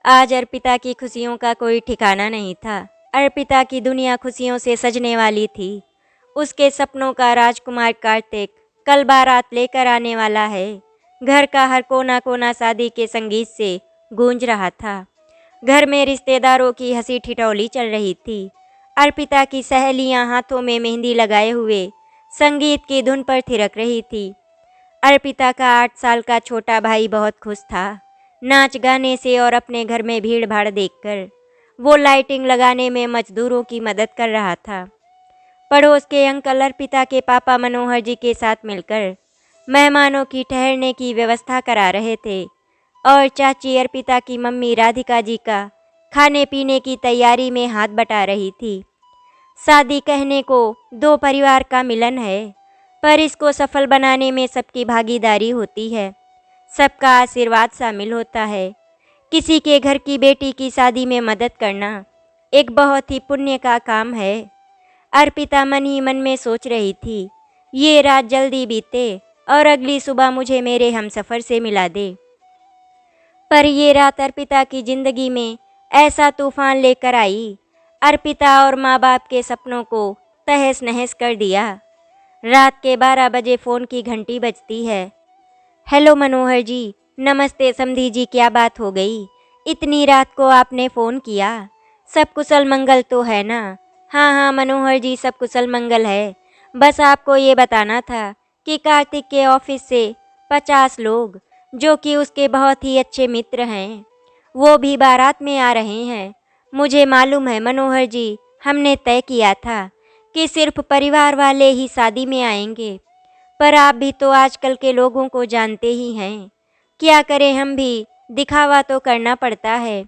आज अर्पिता की खुशियों का कोई ठिकाना नहीं था। अर्पिता की दुनिया खुशियों से सजने वाली थी। उसके सपनों का राजकुमार कार्तिक कल बारात लेकर आने वाला है। घर का हर कोना कोना शादी के संगीत से गूंज रहा था। घर में रिश्तेदारों की हंसी ठिठोली चल रही थी। अर्पिता की सहेलियां हाथों में मेहंदी लगाए हुए संगीत की धुन पर थिरक रही थी। अर्पिता का 8 साल का छोटा भाई बहुत खुश था। नाच गाने से और अपने घर में भीड़ भाड़ देखकर वो लाइटिंग लगाने में मजदूरों की मदद कर रहा था। पड़ोस के अंकल अर्पिता के पापा मनोहर जी के साथ मिलकर मेहमानों की ठहरने की व्यवस्था करा रहे थे और चाची अर्पिता की मम्मी राधिका जी का खाने पीने की तैयारी में हाथ बटा रही थी। शादी कहने को दो परिवार का मिलन है, पर इसको सफल बनाने में सबकी भागीदारी होती है, सबका आशीर्वाद शामिल होता है। किसी के घर की बेटी की शादी में मदद करना एक बहुत ही पुण्य का काम है। अर्पिता मन ही मन में सोच रही थी, ये रात जल्दी बीते और अगली सुबह मुझे मेरे हमसफ़र से मिला दे। पर ये रात अर्पिता की जिंदगी में ऐसा तूफान लेकर आई, अर्पिता और माँ बाप के सपनों को तहस नहस कर दिया। रात के 12 बजे फ़ोन की घंटी बजती है। हेलो मनोहर जी, नमस्ते समधी जी, क्या बात हो गई? इतनी रात को आपने फ़ोन किया, सब कुशल मंगल तो है ना? हाँ हाँ मनोहर जी, सब कुशल मंगल है। बस आपको ये बताना था कि कार्तिक के ऑफिस से 50 लोग, जो कि उसके बहुत ही अच्छे मित्र हैं, वो भी बारात में आ रहे हैं। मुझे मालूम है मनोहर जी, हमने तय किया था कि सिर्फ परिवार वाले ही शादी में आएंगे, पर आप भी तो आजकल के लोगों को जानते ही हैं। क्या करें, हम भी दिखावा तो करना पड़ता है,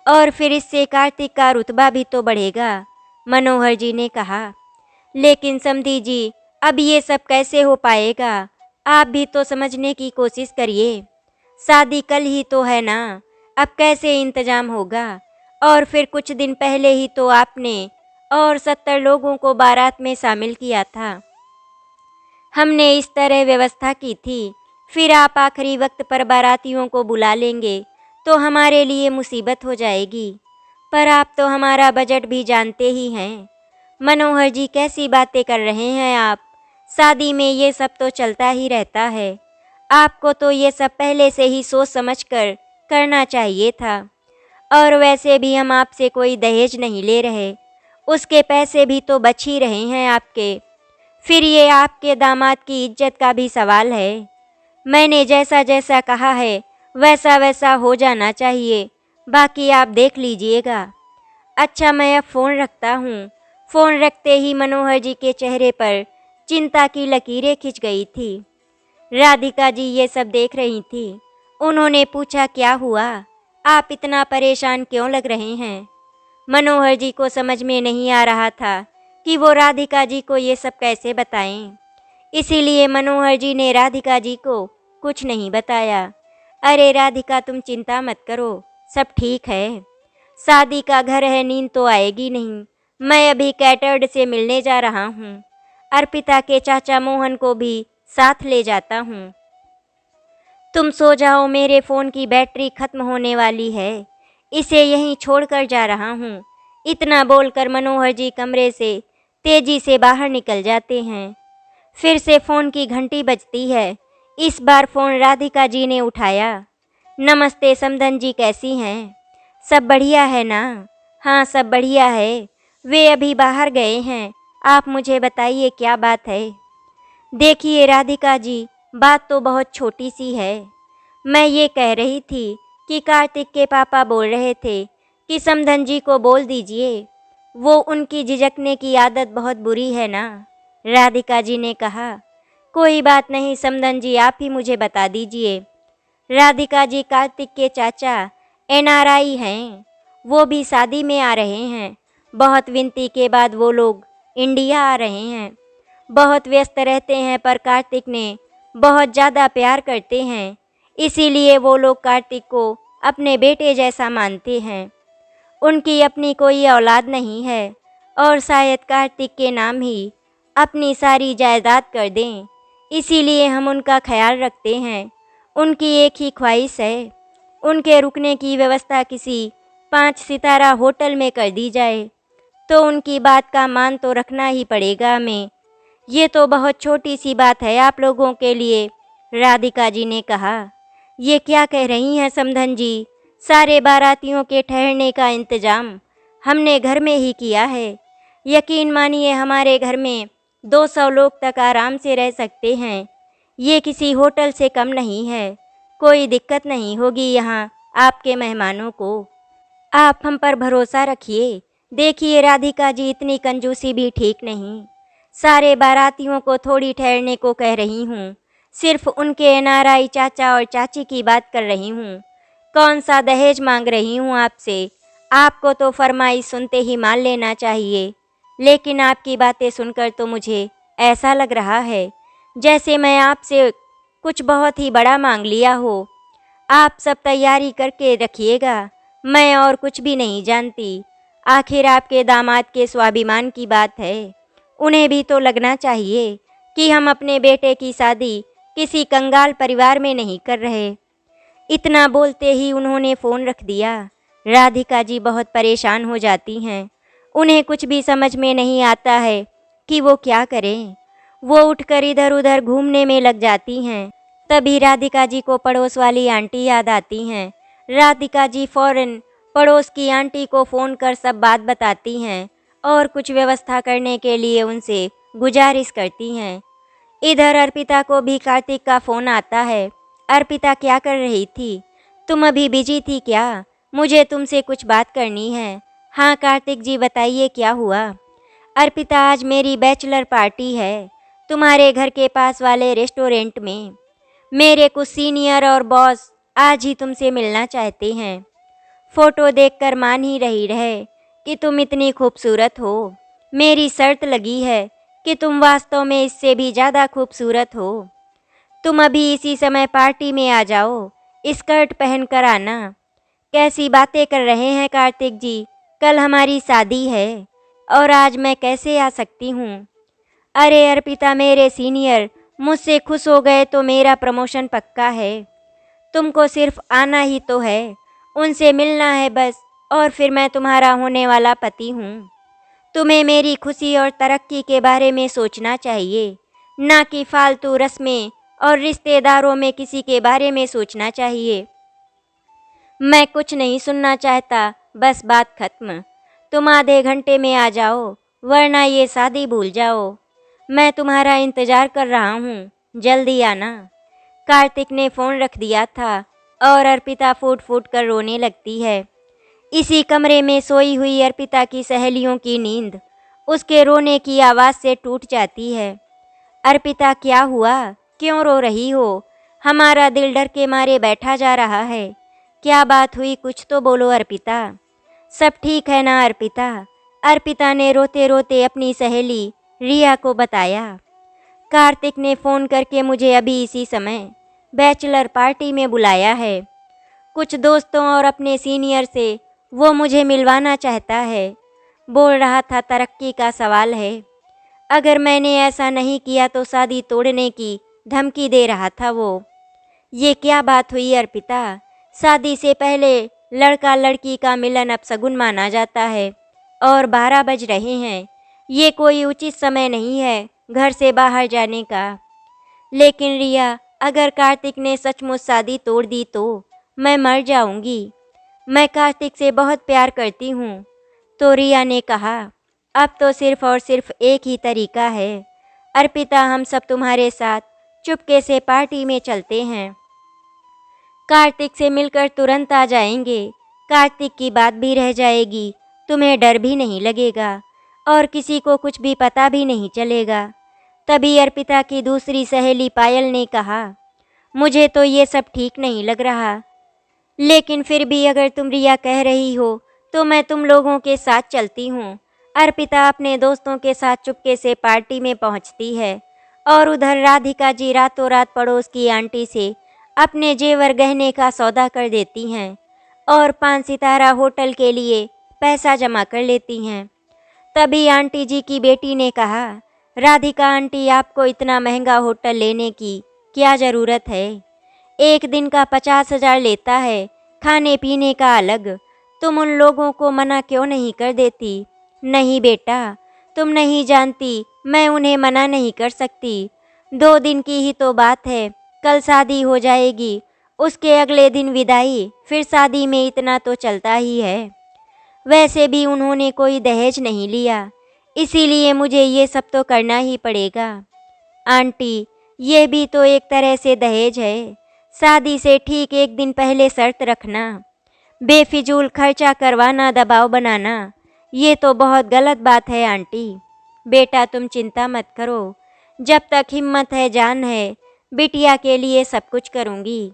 और फिर इससे कार्तिक का रुतबा भी तो बढ़ेगा, मनोहर जी ने कहा। लेकिन समधी जी, अब ये सब कैसे हो पाएगा? आप भी तो समझने की कोशिश करिए। शादी कल ही तो है ना, अब कैसे इंतजाम होगा? और फिर कुछ दिन पहले ही तो आपने और 70 लोगों को बारात में शामिल किया था। हमने इस तरह व्यवस्था की थी, फिर आप आखिरी वक्त पर बारातियों को बुला लेंगे तो हमारे लिए मुसीबत हो जाएगी। पर आप तो हमारा बजट भी जानते ही हैं। मनोहर जी, कैसी बातें कर रहे हैं आप? शादी में ये सब तो चलता ही रहता है। आपको तो ये सब पहले से ही सोच समझ कर करना चाहिए था। और वैसे भी हम आपसे कोई दहेज नहीं ले रहे, उसके पैसे भी तो बच ही रहे हैं आपके। फिर ये आपके दामाद की इज्जत का भी सवाल है। मैंने जैसा जैसा कहा है वैसा वैसा हो जाना चाहिए, बाकी आप देख लीजिएगा। अच्छा, मैं अब फ़ोन रखता हूँ। फ़ोन रखते ही मनोहर जी के चेहरे पर चिंता की लकीरें खिंच गई थी। राधिका जी ये सब देख रही थी। उन्होंने पूछा, क्या हुआ? आप इतना परेशान क्यों लग रहे हैं? मनोहर जी को समझ में नहीं आ रहा था कि वो राधिका जी को ये सब कैसे बताएं। इसीलिए मनोहर जी ने राधिका जी को कुछ नहीं बताया। अरे राधिका, तुम चिंता मत करो, सब ठीक है। शादी का घर है, नींद तो आएगी नहीं। मैं अभी कैटर्ड से मिलने जा रहा हूँ। अर्पिता के चाचा मोहन को भी साथ ले जाता हूँ। तुम सो जाओ, मेरे फ़ोन की बैटरी खत्म होने वाली है, इसे यहीं छोड़कर जा रहा हूँ। इतना बोलकर मनोहर जी कमरे से तेजी से बाहर निकल जाते हैं। फिर से फ़ोन की घंटी बजती है। इस बार फ़ोन राधिका जी ने उठाया। नमस्ते समधन जी, कैसी हैं? सब बढ़िया है ना? हाँ सब बढ़िया है। वे अभी बाहर गए हैं, आप मुझे बताइए क्या बात है? देखिए राधिका जी, बात तो बहुत छोटी सी है। मैं ये कह रही थी कि कार्तिक के पापा बोल रहे थे कि समधन जी को बोल दीजिए, वो उनकी झिझकने की आदत बहुत बुरी है ना। राधिका जी ने कहा, कोई बात नहीं समधन जी, आप ही मुझे बता दीजिए। राधिका जी, कार्तिक के चाचा एनआरआई हैं, वो भी शादी में आ रहे हैं। बहुत विनती के बाद वो लोग इंडिया आ रहे हैं। बहुत व्यस्त रहते हैं, पर कार्तिक ने बहुत ज़्यादा प्यार करते हैं, इसीलिए वो लोग कार्तिक को अपने बेटे जैसा मानते हैं। उनकी अपनी कोई औलाद नहीं है और शायद कार्तिक के नाम ही अपनी सारी जायदाद कर दें, इसीलिए हम उनका ख्याल रखते हैं। उनकी एक ही ख्वाहिश है उनके रुकने की व्यवस्था किसी 5 सितारा होटल में कर दी जाए, तो उनकी बात का मान तो रखना ही पड़ेगा हमें। ये तो बहुत छोटी सी बात है आप लोगों के लिए, राधिका जी ने कहा। ये क्या कह रही हैं समधन जी? सारे बारातियों के ठहरने का इंतजाम हमने घर में ही किया है। यकीन मानिए हमारे घर में 200 लोग तक आराम से रह सकते हैं। ये किसी होटल से कम नहीं है। कोई दिक्कत नहीं होगी यहाँ आपके मेहमानों को। आप हम पर भरोसा रखिए। देखिए राधिका जी, इतनी कंजूसी भी ठीक नहीं। सारे बारातियों को थोड़ी ठहरने को कह रही हूँ। सिर्फ उनके एनआरआई चाचा और चाची की बात कर रही हूँ। कौन सा दहेज मांग रही हूँ आपसे। आपको तो फरमाइश सुनते ही मान लेना चाहिए। लेकिन आपकी बातें सुनकर तो मुझे ऐसा लग रहा है जैसे मैं आपसे कुछ बहुत ही बड़ा मांग लिया हो। आप सब तैयारी करके रखिएगा, मैं और कुछ भी नहीं जानती। आखिर आपके दामाद के स्वाभिमान की बात है। उन्हें भी तो लगना चाहिए कि हम अपने बेटे की शादी किसी कंगाल परिवार में नहीं कर रहे। इतना बोलते ही उन्होंने फ़ोन रख दिया। राधिका जी बहुत परेशान हो जाती हैं। उन्हें कुछ भी समझ में नहीं आता है कि वो क्या करें। वो उठकर इधर उधर घूमने में लग जाती हैं। तभी राधिका जी को पड़ोस वाली आंटी याद आती हैं। राधिका जी फौरन पड़ोस की आंटी को फ़ोन कर सब बात बताती हैं और कुछ व्यवस्था करने के लिए उनसे गुजारिश करती हैं। इधर अर्पिता को भी कार्तिक का फ़ोन आता है। अर्पिता, क्या कर रही थी? तुम अभी बिजी थी क्या? मुझे तुमसे कुछ बात करनी है। हाँ कार्तिक जी, बताइए क्या हुआ? अर्पिता, आज मेरी बैचलर पार्टी है तुम्हारे घर के पास वाले रेस्टोरेंट में। मेरे कुछ सीनियर और बॉस आज ही तुमसे मिलना चाहते हैं। फ़ोटो देखकर मान ही रही रहे कि तुम इतनी खूबसूरत हो। मेरी शर्त लगी है कि तुम वास्तव में इससे भी ज़्यादा खूबसूरत हो। तुम अभी इसी समय पार्टी में आ जाओ, स्कर्ट पहन कर आना। कैसी बातें कर रहे हैं कार्तिक जी? कल हमारी शादी है और आज मैं कैसे आ सकती हूँ? अरे अर्पिता, मेरे सीनियर मुझसे खुश हो गए तो मेरा प्रमोशन पक्का है। तुमको सिर्फ आना ही तो है, उनसे मिलना है बस, और फिर मैं तुम्हारा होने वाला पति हूँ। तुम्हें मेरी खुशी और तरक्की के बारे में सोचना चाहिए, ना कि फालतू रस्में और रिश्तेदारों में किसी के बारे में सोचना चाहिए। मैं कुछ नहीं सुनना चाहता, बस बात खत्म। तुम आधे घंटे में आ जाओ, वरना ये शादी भूल जाओ। मैं तुम्हारा इंतज़ार कर रहा हूँ, जल्दी आना। कार्तिक ने फ़ोन रख दिया था और अर्पिता फूट फूट कर रोने लगती है। इसी कमरे में सोई हुई अर्पिता की सहेलियों की नींद उसके रोने की आवाज़ से टूट जाती है। अर्पिता, क्या हुआ? क्यों रो रही हो? हमारा दिल डर के मारे बैठा जा रहा है। क्या बात हुई? कुछ तो बोलो अर्पिता। सब ठीक है ना अर्पिता? अर्पिता ने रोते रोते अपनी सहेली रिया को बताया। कार्तिक ने फ़ोन करके मुझे अभी इसी समय बैचलर पार्टी में बुलाया है। कुछ दोस्तों और अपने सीनियर से वो मुझे मिलवाना चाहता है। बोल रहा था तरक्की का सवाल है। अगर मैंने ऐसा नहीं किया तो शादी तोड़ने की धमकी दे रहा था वो। ये क्या बात हुई अर्पिता? शादी से पहले लड़का लड़की का मिलन अपशगुन माना जाता है और 12 बज रहे हैं। ये कोई उचित समय नहीं है घर से बाहर जाने का। लेकिन रिया, अगर कार्तिक ने सचमुच शादी तोड़ दी तो मैं मर जाऊंगी। मैं कार्तिक से बहुत प्यार करती हूँ। तो रिया ने कहा, अब तो सिर्फ और सिर्फ एक ही तरीका है अर्पिता, हम सब तुम्हारे साथ चुपके से पार्टी में चलते हैं। कार्तिक से मिलकर तुरंत आ जाएंगे। कार्तिक की बात भी रह जाएगी, तुम्हें डर भी नहीं लगेगा और किसी को कुछ भी पता भी नहीं चलेगा। तभी अर्पिता की दूसरी सहेली पायल ने कहा, मुझे तो ये सब ठीक नहीं लग रहा, लेकिन फिर भी अगर तुम रिया कह रही हो तो मैं तुम लोगों के साथ चलती हूँ। अर्पिता अपने दोस्तों के साथ चुपके से पार्टी में पहुँचती है और उधर राधिका जी रातों रात पड़ोस की आंटी से अपने जेवर गहने का सौदा कर देती हैं और 5 सितारा होटल के लिए पैसा जमा कर लेती हैं। तभी आंटी जी की बेटी ने कहा, राधिका आंटी, आपको इतना महंगा होटल लेने की क्या ज़रूरत है? एक दिन का 50,000 लेता है, खाने पीने का अलग। तुम उन लोगों को मना क्यों नहीं कर देती? नहीं बेटा, तुम नहीं जानती, मैं उन्हें मना नहीं कर सकती। 2 दिन की ही तो बात है, कल शादी हो जाएगी, उसके अगले दिन विदाई, फिर शादी में इतना तो चलता ही है। वैसे भी उन्होंने कोई दहेज नहीं लिया, इसीलिए मुझे ये सब तो करना ही पड़ेगा। आंटी, ये भी तो एक तरह से दहेज है। शादी से ठीक 1 दिन पहले शर्त रखना, बेफिजूल खर्चा करवाना, दबाव बनाना, ये तो बहुत गलत बात है आंटी। बेटा तुम चिंता मत करो, जब तक हिम्मत है, जान है, बिटिया के लिए सब कुछ करूँगी।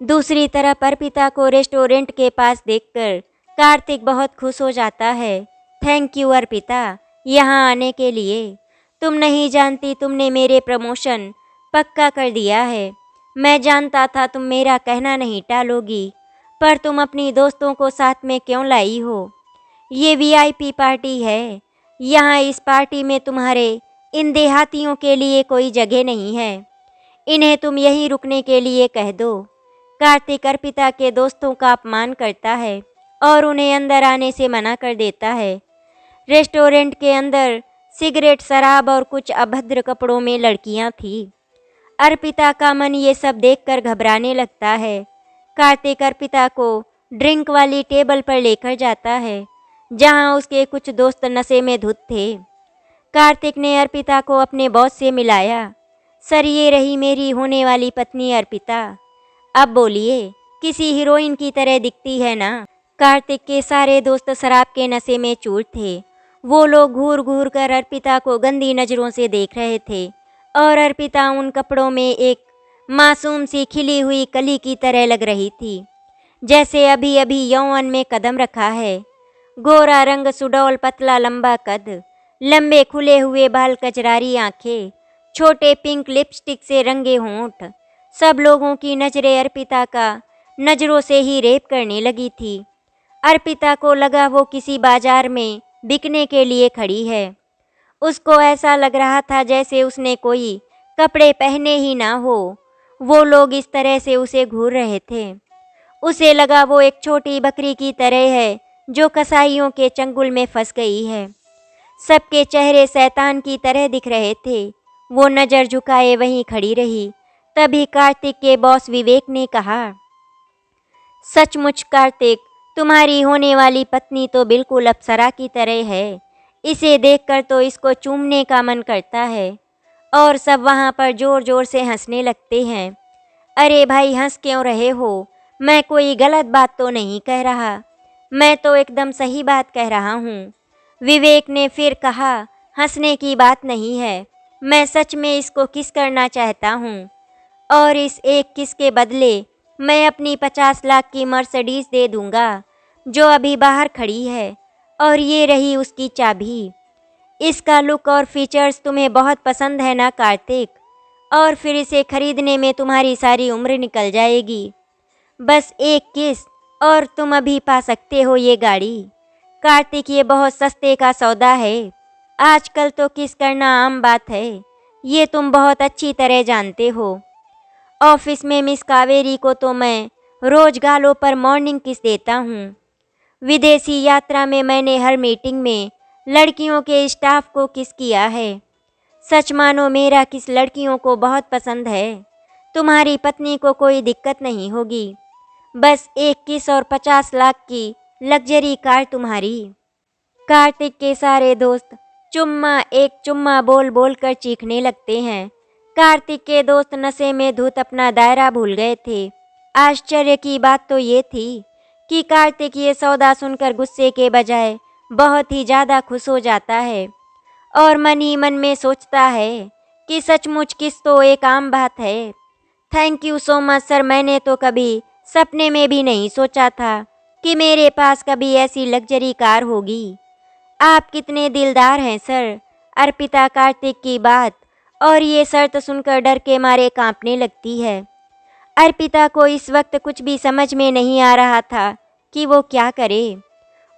दूसरी तरफ अर्पिता को रेस्टोरेंट के पास देखकर कार्तिक बहुत खुश हो जाता है। थैंक यू अर्पिता, यहाँ आने के लिए। तुम नहीं जानती, तुमने मेरे प्रमोशन पक्का कर दिया है। मैं जानता था तुम मेरा कहना नहीं टालोगी, पर तुम अपनी दोस्तों को साथ में क्यों लाई हो? ये वीआईपी पार्टी है, यहाँ इस पार्टी में तुम्हारे इन देहातियों के लिए कोई जगह नहीं है। इन्हें तुम यहीं रुकने के लिए कह दो। कार्तिक अर्पिता के दोस्तों का अपमान करता है और उन्हें अंदर आने से मना कर देता है। रेस्टोरेंट के अंदर सिगरेट, शराब और कुछ अभद्र कपड़ों में लड़कियां थीं। अर्पिता का मन ये सब देखकर घबराने लगता है। कार्तिक अर्पिता को ड्रिंक वाली टेबल पर लेकर जाता है, जहां उसके कुछ दोस्त नशे में धुत थे। कार्तिक ने अर्पिता को अपने बॉस से मिलाया। सर, ये रही मेरी होने वाली पत्नी अर्पिता। अब बोलिए, किसी हीरोइन की तरह दिखती है ना? कार्तिक के सारे दोस्त शराब के नशे में चूर थे। वो लोग घूर घूर कर अर्पिता को गंदी नज़रों से देख रहे थे और अर्पिता उन कपड़ों में एक मासूम सी खिली हुई कली की तरह लग रही थी, जैसे अभी अभी यौवन में कदम रखा है। गोरा रंग, सुडौल, पतला लंबा कद, लंबे खुले हुए बाल, कजरारी आंखें, छोटे पिंक लिपस्टिक से रंगे होंठ। सब लोगों की नज़रें अर्पिता का नज़रों से ही रेप करने लगी थी। अर्पिता को लगा वो किसी बाजार में बिकने के लिए खड़ी है। उसको ऐसा लग रहा था जैसे उसने कोई कपड़े पहने ही ना हो। वो लोग इस तरह से उसे घूर रहे थे। उसे लगा वो एक छोटी बकरी की तरह है जो कसाईयों के चंगुल में फंस गई है। सबके चेहरे शैतान की तरह दिख रहे थे। वो नज़र झुकाए वहीं खड़ी रही। तभी कार्तिक के बॉस विवेक ने कहा, सचमुच कार्तिक, तुम्हारी होने वाली पत्नी तो बिल्कुल अप्सरा की तरह है। इसे देखकर तो इसको चूमने का मन करता है। और सब वहाँ पर जोर जोर से हंसने लगते हैं। अरे भाई, हंस क्यों रहे हो? मैं कोई गलत बात तो नहीं कह रहा, मैं तो एकदम सही बात कह रहा हूँ। विवेक ने फिर कहा, हंसने की बात नहीं है, मैं सच में इसको किस करना चाहता हूँ और इस एक किस के बदले मैं अपनी 50 लाख की मर्सिडीज दे दूँगा जो अभी बाहर खड़ी है। और ये रही उसकी चाबी। इसका लुक और फीचर्स तुम्हें बहुत पसंद है ना कार्तिक? और फिर इसे खरीदने में तुम्हारी सारी उम्र निकल जाएगी। बस एक किस और तुम अभी पा सकते हो ये गाड़ी। कार्तिक, ये बहुत सस्ते का सौदा है। आजकल तो किस करना आम बात है, ये तुम बहुत अच्छी तरह जानते हो। ऑफिस में मिस कावेरी को तो मैं रोज गालों पर मॉर्निंग किस देता हूँ। विदेशी यात्रा में मैंने हर मीटिंग में लड़कियों के स्टाफ को किस किया है। सच मानो मेरा किस लड़कियों को बहुत पसंद है। तुम्हारी पत्नी को कोई दिक्कत नहीं होगी। बस एक किस और 50 लाख की लग्जरी कार तुम्हारी। कार्तिक के सारे दोस्त चुम्मा एक चुम्मा बोल बोल कर चीखने लगते हैं। कार्तिक के दोस्त नशे में धुत अपना दायरा भूल गए थे। आश्चर्य की बात तो ये थी कि कार्तिक ये सौदा सुनकर गुस्से के बजाय बहुत ही ज़्यादा खुश हो जाता है और मन ही मन में सोचता है कि सचमुच किस तो एक आम बात है। Thank you so much sir, मैंने तो कभी सपने में भी नहीं सोचा था कि मेरे पास कभी ऐसी लग्जरी कार होगी। आप कितने दिलदार हैं सर। अर्पिता कार्तिक की बात और ये शर्त सुनकर डर के मारे कांपने लगती है। अर्पिता को इस वक्त कुछ भी समझ में नहीं आ रहा था कि वो क्या करे।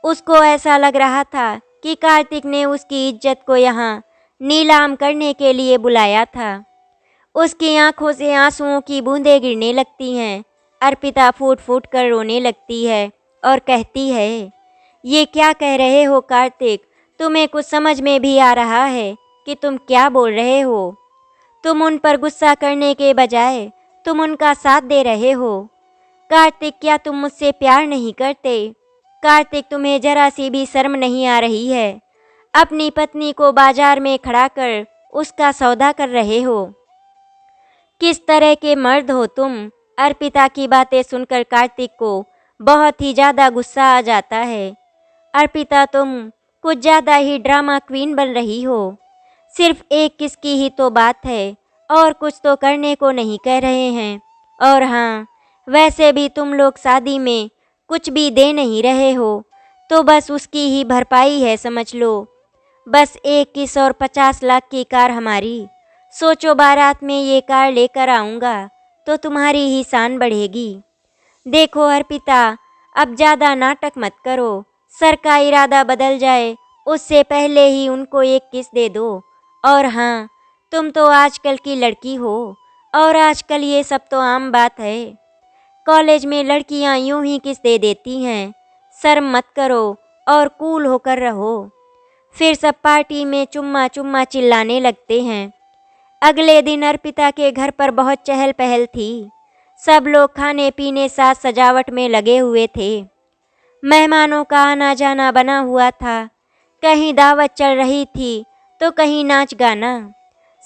उसको ऐसा लग रहा था कि कार्तिक ने उसकी इज्जत को यहाँ नीलाम करने के लिए बुलाया था। उसकी आंखों से आंसुओं की बूंदें गिरने लगती हैं। अर्पिता फूट फूट कर रोने लगती है और कहती है, ये क्या कह रहे हो कार्तिक? तुम्हें कुछ समझ में भी आ रहा है कि तुम क्या बोल रहे हो? तुम उन पर गुस्सा करने के बजाय तुम उनका साथ दे रहे हो। कार्तिक, क्या तुम मुझसे प्यार नहीं करते? कार्तिक, तुम्हें जरा सी भी शर्म नहीं आ रही है? अपनी पत्नी को बाजार में खड़ा कर उसका सौदा कर रहे हो। किस तरह के मर्द हो तुम? अर्पिता की बातें सुनकर कार्तिक को बहुत ही ज़्यादा गुस्सा आ जाता है। अर्पिता, तुम कुछ ज़्यादा ही ड्रामा क्वीन बन रही हो। सिर्फ एक किस की ही तो बात है और कुछ तो करने को नहीं कह रहे हैं। और हाँ, वैसे भी तुम लोग शादी में कुछ भी दे नहीं रहे हो, तो बस उसकी ही भरपाई है समझ लो। बस 21 और 50 लाख की कार हमारी। सोचो, बारात में ये कार लेकर आऊँगा तो तुम्हारी ही शान बढ़ेगी। देखो अर्पिता, अब ज़्यादा नाटक मत करो। सर का इरादा बदल जाए उससे पहले ही उनको एक किस दे दो। और हाँ, तुम तो आजकल की लड़की हो और आजकल ये सब तो आम बात है। कॉलेज में लड़कियां यूं ही किस दे देती हैं। शर्म मत करो और कूल होकर रहो। फिर सब पार्टी में चुम्मा चुम्मा चिल्लाने लगते हैं। अगले दिन अर्पिता के घर पर बहुत चहल पहल थी। सब लोग खाने पीने साथ सजावट में लगे हुए थे। मेहमानों का आना जाना बना हुआ था। कहीं दावत चल रही थी तो कहीं नाच गाना।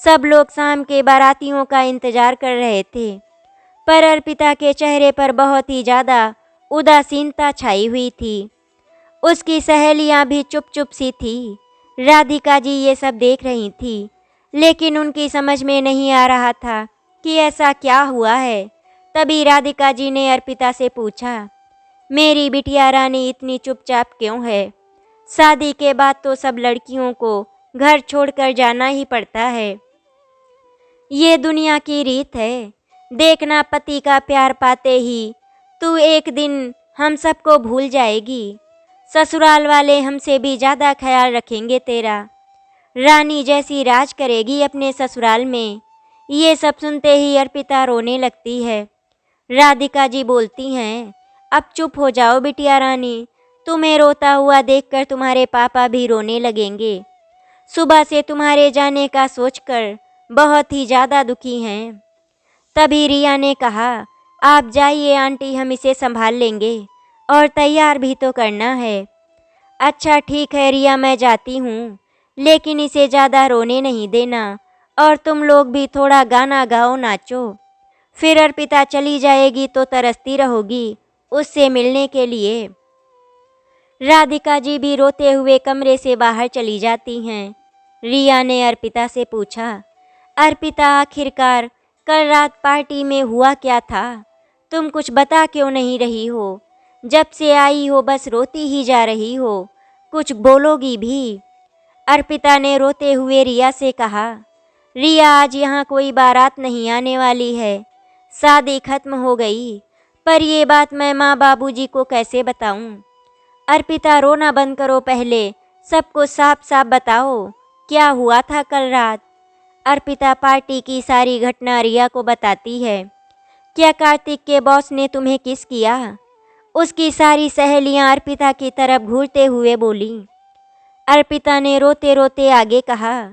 सब लोग शाम के बारातियों का इंतजार कर रहे थे, पर अर्पिता के चेहरे पर बहुत ही ज़्यादा उदासीनता छाई हुई थी। उसकी सहेलियां भी चुप चुप सी थी। राधिका जी ये सब देख रही थी, लेकिन उनकी समझ में नहीं आ रहा था कि ऐसा क्या हुआ है। तभी राधिका जी ने अर्पिता से पूछा, मेरी बिटिया रानी इतनी चुपचाप क्यों है? शादी के बाद तो सब लड़कियों को घर छोड़कर जाना ही पड़ता है। ये दुनिया की रीत है। देखना, पति का प्यार पाते ही तू एक दिन हम सबको भूल जाएगी। ससुराल वाले हमसे भी ज़्यादा ख्याल रखेंगे तेरा। रानी जैसी राज करेगी अपने ससुराल में। ये सब सुनते ही अर्पिता रोने लगती है। राधिका जी बोलती हैं, अब चुप हो जाओ बिटिया रानी। तुम्हें रोता हुआ देखकर तुम्हारे पापा भी रोने लगेंगे। सुबह से तुम्हारे जाने का सोचकर बहुत ही ज़्यादा दुखी हैं। तभी रिया ने कहा, आप जाइए आंटी, हम इसे संभाल लेंगे और तैयार भी तो करना है। अच्छा ठीक है रिया, मैं जाती हूँ, लेकिन इसे ज़्यादा रोने नहीं देना और तुम लोग भी थोड़ा गाना गाओ, नाचो। फिर अर्पिता चली जाएगी तो तरसती रहोगी उससे मिलने के लिए। राधिका जी भी रोते हुए कमरे से बाहर चली जाती हैं। रिया ने अर्पिता से पूछा, अर्पिता आखिरकार कल रात पार्टी में हुआ क्या था? तुम कुछ बता क्यों नहीं रही हो? जब से आई हो बस रोती ही जा रही हो, कुछ बोलोगी भी? अर्पिता ने रोते हुए रिया से कहा, रिया आज यहाँ कोई बारात नहीं आने वाली है। शादी खत्म हो गई, पर ये बात मैं माँ बाबूजी को कैसे बताऊँ? अर्पिता रोना बंद करो, पहले सबको साफ साफ बताओ क्या हुआ था कल रात। अर्पिता पार्टी की सारी घटना रिया को बताती है। क्या कार्तिक के बॉस ने तुम्हें किस किया? उसकी सारी सहेलियां अर्पिता की तरफ घूरते हुए बोली। अर्पिता ने रोते रोते आगे कहा,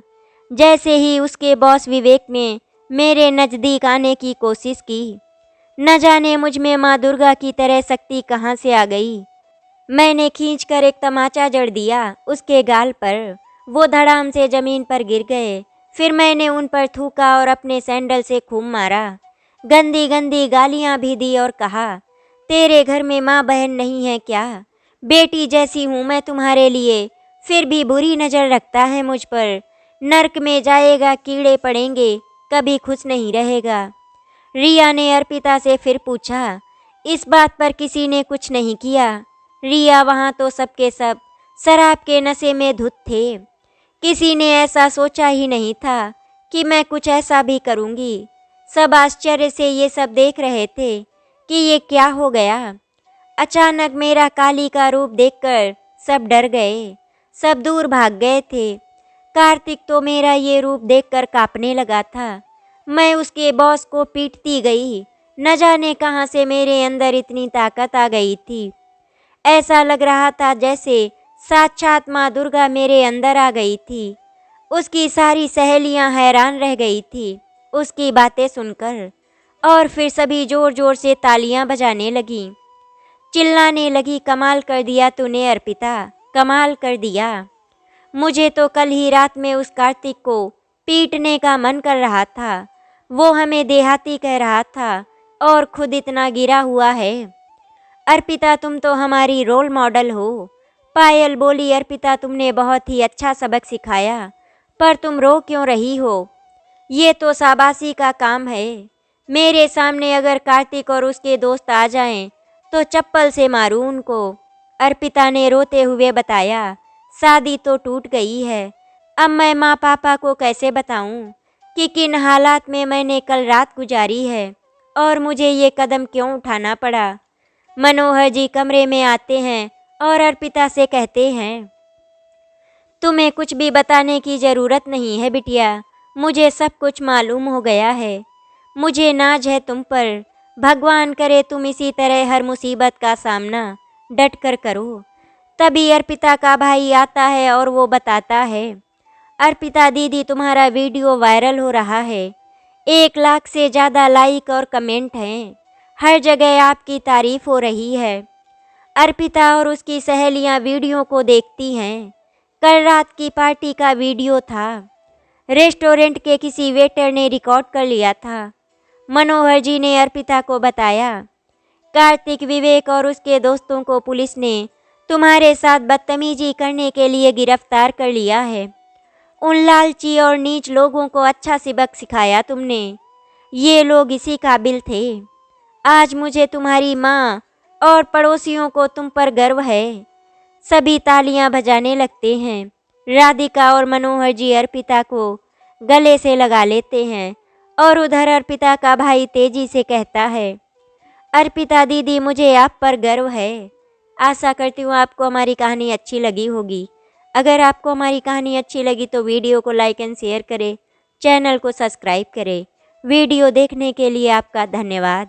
जैसे ही उसके बॉस विवेक ने मेरे नज़दीक आने की कोशिश की, न जाने मुझ में माँ दुर्गा की तरह शक्ति कहाँ से आ गई। मैंने खींचकर एक तमाचा जड़ दिया उसके गाल पर। वो धड़ाम से ज़मीन पर गिर गए। फिर मैंने उन पर थूका और अपने सैंडल से खूब मारा। गंदी गंदी गालियाँ भी दी और कहा, तेरे घर में माँ बहन नहीं है क्या? बेटी जैसी हूँ मैं तुम्हारे लिए, फिर भी बुरी नज़र रखता है मुझ पर। नर्क में जाएगा, कीड़े पड़ेंगे, कभी खुश नहीं रहेगा। रिया ने अर्पिता से फिर पूछा, इस बात पर किसी ने कुछ नहीं किया? रिया, वहाँ तो सबके सब शराब के नशे में धुत थे। किसी ने ऐसा सोचा ही नहीं था कि मैं कुछ ऐसा भी करूँगी। सब आश्चर्य से ये सब देख रहे थे कि ये क्या हो गया। अचानक मेरा काली का रूप देखकर सब डर गए, सब दूर भाग गए थे। कार्तिक तो मेरा ये रूप देखकर कांपने लगा था। मैं उसके बॉस को पीटती गई, न जाने कहाँ से मेरे अंदर इतनी ताकत आ गई थी। ऐसा लग रहा था जैसे साक्षात माँ दुर्गा मेरे अंदर आ गई थी। उसकी सारी सहेलियां हैरान रह गई थी उसकी बातें सुनकर, और फिर सभी जोर जोर से तालियां बजाने लगी, चिल्लाने लगी, कमाल कर दिया तूने अर्पिता, कमाल कर दिया। मुझे तो कल ही रात में उस कार्तिक को पीटने का मन कर रहा था। वो हमें देहाती कह रहा था और खुद इतना गिरा हुआ है। अर्पिता तुम तो हमारी रोल मॉडल हो। पायल बोली, अर्पिता तुमने बहुत ही अच्छा सबक सिखाया, पर तुम रो क्यों रही हो? ये तो शाबाशी का काम है। मेरे सामने अगर कार्तिक और उसके दोस्त आ जाएं तो चप्पल से मारूं उनको। अर्पिता ने रोते हुए बताया, शादी तो टूट गई है। अब मैं माँ पापा को कैसे बताऊं कि किन हालात में मैंने कल रात गुजारी है और मुझे ये कदम क्यों उठाना पड़ा। मनोहर जी कमरे में आते हैं और अर्पिता से कहते हैं, तुम्हें कुछ भी बताने की ज़रूरत नहीं है बिटिया, मुझे सब कुछ मालूम हो गया है। मुझे नाज है तुम पर। भगवान करे तुम इसी तरह हर मुसीबत का सामना डट कर करो। तभी अर्पिता का भाई आता है और वो बताता है, अर्पिता दीदी तुम्हारा वीडियो वायरल हो रहा है। 1 लाख से ज़्यादा लाइक और कमेंट हैं। हर जगह आपकी तारीफ हो रही है। अर्पिता और उसकी सहेलियां वीडियो को देखती हैं। कल रात की पार्टी का वीडियो था। रेस्टोरेंट के किसी वेटर ने रिकॉर्ड कर लिया था। मनोहर जी ने अर्पिता को बताया, कार्तिक, विवेक और उसके दोस्तों को पुलिस ने तुम्हारे साथ बदतमीजी करने के लिए गिरफ्तार कर लिया है। उन लालची और नीच लोगों को अच्छा सबक सिखाया तुमने। ये लोग इसी काबिल थे। आज मुझे तुम्हारी माँ और पड़ोसियों को तुम पर गर्व है। सभी तालियां बजाने लगते हैं। राधिका और मनोहर जी अर्पिता को गले से लगा लेते हैं और उधर अर्पिता का भाई तेजी से कहता है, अर्पिता दीदी मुझे आप पर गर्व है। आशा करती हूँ आपको हमारी कहानी अच्छी लगी होगी। अगर आपको हमारी कहानी अच्छी लगी तो वीडियो को लाइक एंड शेयर करें, चैनल को सब्सक्राइब करें। वीडियो देखने के लिए आपका धन्यवाद।